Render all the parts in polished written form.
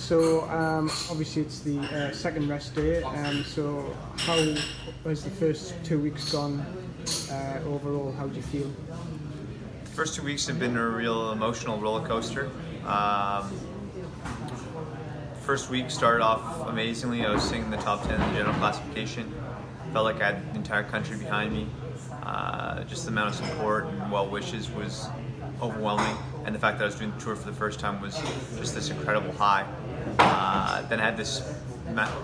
So obviously it's the second rest day. So how has the first 2 weeks gone overall? How do you feel? First 2 weeks have been a real emotional roller coaster. First week started off amazingly. I was sitting in the top 10 in the general classification. Felt like I had the entire country behind me. Just the amount of support and well wishes was overwhelming, and the fact that I was doing the tour for the first time was just this incredible high. Then I had this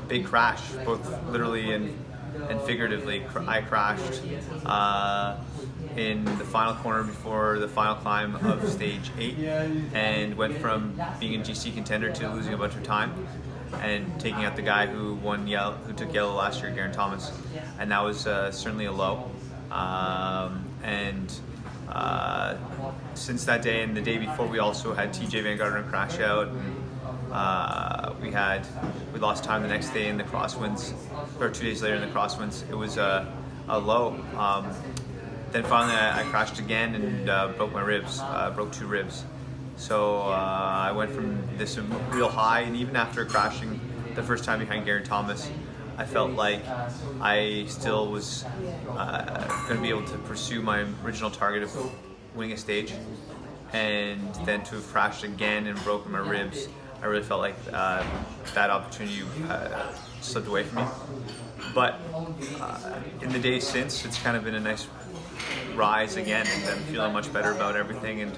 big crash, both literally and figuratively. I crashed in the final corner before the final climb of stage 8, and went from being a GC contender to losing a bunch of time and taking out the guy who took yellow last year, Geraint Thomas, and that was certainly a low. Since that day and the day before, we also had TJ Van Garderen crash out, and we lost time the next day in the crosswinds, or 2 days later in the crosswinds. It was a low. Then finally I crashed again and broke my ribs, broke 2 ribs. So I went from this real high, and even after crashing the first time behind Geraint Thomas, I felt like I still was going to be able to pursue my original target of winning a stage. And then to have crashed again and broken my ribs, I really felt like that opportunity slipped away from me. But in the days since, it's kind of been a nice rise again, and I'm feeling much better about everything, and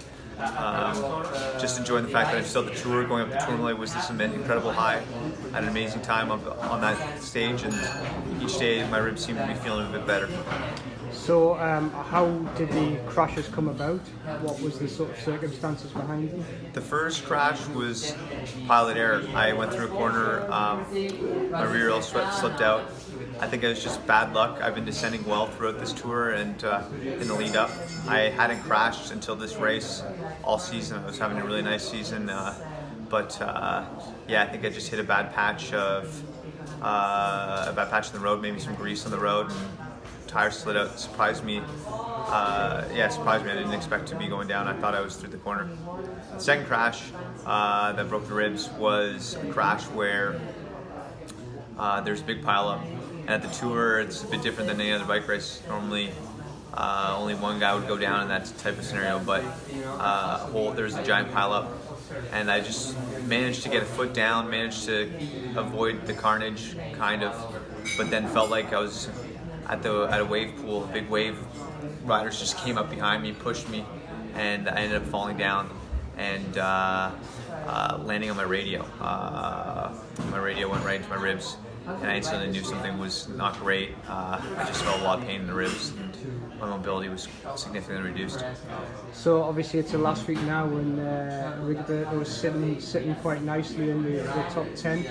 just enjoying the fact that I'm still at the tour. Going up the Tourmalet was this incredible high. I had an amazing time on that stage, and each day my ribs seem to be feeling a bit better. So how did the crashes come about? What was the sort of circumstances behind them? The first crash was pilot error. I went through a corner, my rear rail slipped out. I think it was just bad luck. I've been descending well throughout this tour and in the lead up. I hadn't crashed until this race all season. I was having a really nice season, but I think I just hit a bad patch in the road, maybe some grease on the road, and tires slid out. Surprised me. Surprised me. I didn't expect to be going down. I thought I was through the corner. The second crash that broke the ribs was a crash where there's a big pile up. And at the tour, it's a bit different than any other bike race. Normally, only one guy would go down in that type of scenario, but there's a giant pile up. And I just managed to get a foot down, managed to avoid the carnage, kind of, but then felt like I was at a wave pool. Big wave riders just came up behind me, pushed me, and I ended up falling down and landing on my radio. My radio went right into my ribs, and I instantly knew something was not great. I just felt a lot of pain in the ribs, and my mobility was significantly reduced. So obviously it's the last week now, and Rigoberto was sitting quite nicely in the top 10.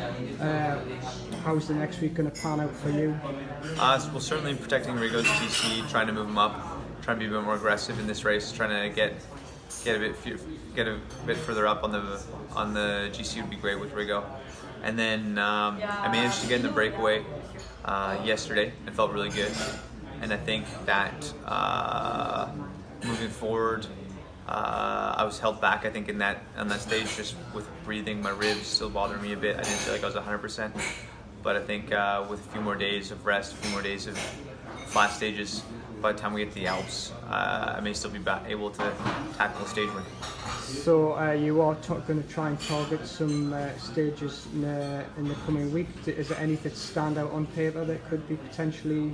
How's the next week going to pan out for you? Well, certainly protecting Rigo's GC, trying to move him up, trying to be a bit more aggressive in this race, trying to get a bit further up on the GC would be great with Rigo. And then I managed to get in the breakaway yesterday. It felt really good, and I think that moving forward, I was held back. I think on that stage, just with breathing, my ribs still bothering me a bit. I didn't feel like I was 100%, but I think with a few more days of rest, a few more days of flat stages, by the time we get to the Alps, I may still be able to tackle a stage win. So you are going to try and target some stages in the coming week. Is there any that stand out on paper that could be potentially?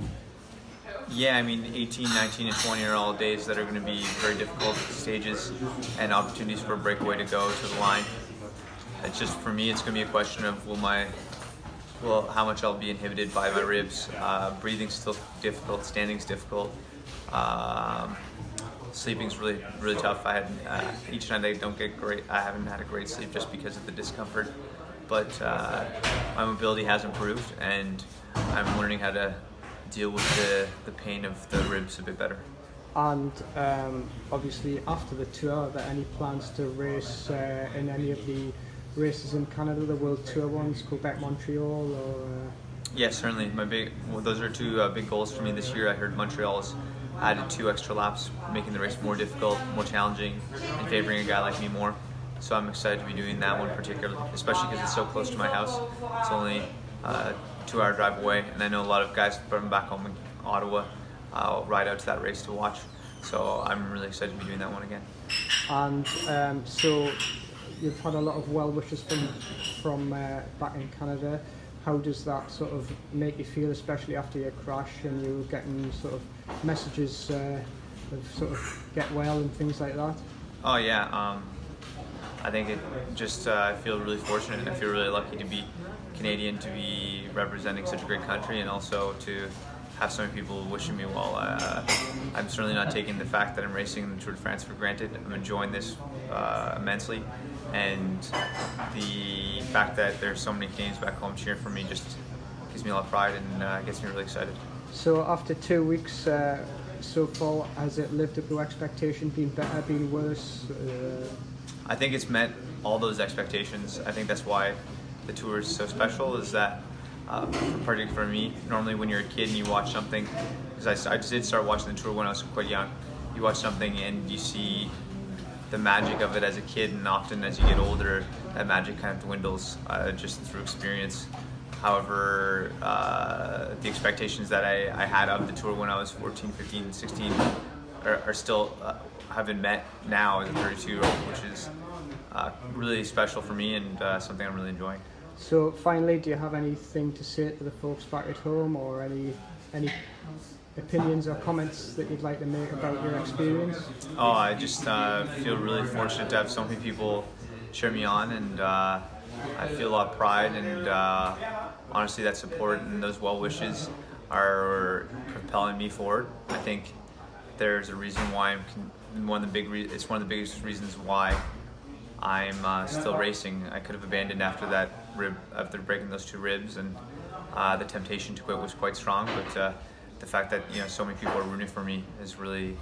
Yeah, I mean 18, 19, and 20 are all days that are going to be very difficult stages and opportunities for a breakaway to go to the line. It's just, for me, it's going to be a question of how much I'll be inhibited by my ribs. Breathing's still difficult, standing's difficult. Sleeping's really, really tough. Each night I haven't had a great sleep just because of the discomfort. But my mobility has improved, and I'm learning how to deal with the pain of the ribs a bit better. And obviously after the tour, are there any plans to race in any of the races in Canada, the World Tour ones, Quebec, Montreal, or? Yeah, certainly. Those are two big goals for me this year. I heard Montreal's added 2 extra laps, making the race more difficult, more challenging, and favoring a guy like me more. So I'm excited to be doing that one particularly, especially because it's so close to my house. It's only a 2-hour drive away, and I know a lot of guys from back home in Ottawa ride out to that race to watch. So I'm really excited to be doing that one again. And so you've had a lot of well wishes from back in Canada. How does that sort of make you feel, especially after your crash and you were getting sort of messages of sort of get well and things like that? Oh yeah, I think it just I feel really fortunate and I feel really lucky to be Canadian, to be representing such a great country, and also to have so many people wishing me well. I'm certainly not taking the fact that I'm racing in the Tour de France for granted. I'm enjoying this immensely, and the fact that there's so many Canadians back home cheering for me just gives me a lot of pride and gets me really excited. So after 2 weeks so far, has it lived up to expectation, been better, been worse? I think it's met all those expectations. I think that's why the Tour is so special, is that particularly for me, normally when you're a kid and you watch something, because I did start watching the Tour when I was quite young, you watch something and you see the magic of it as a kid, and often as you get older, that magic kind of dwindles just through experience. However, the expectations that I had of the Tour when I was 14, 15, 16 are still have been met now as a 32-year-old, which is really special for me and something I'm really enjoying. So finally, do you have anything to say to the folks back at home, or any opinions or comments that you'd like to make about your experience? Oh, I just feel really fortunate to have so many people cheer me on, and I feel a lot of pride, and honestly that support and those well wishes are propelling me forward. I think there's a reason why it's one of the biggest reasons why I'm still racing. I could have abandoned after breaking those 2 ribs, and the temptation to quit was quite strong. But the fact that so many people are rooting for me has really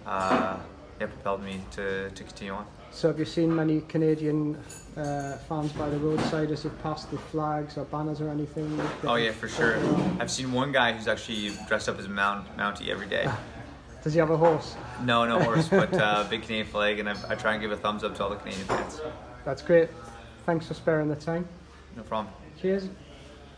propelled me to continue on. So have you seen many Canadian fans by the roadside as you've passed with flags or banners or anything? Oh yeah, for sure. I've seen one guy who's actually dressed up as a Mountie every day. Does he have a horse? No horse, but big Canadian flag, and I try and give a thumbs up to all the Canadian fans. That's great. Thanks for sparing the time. No problem. Cheers.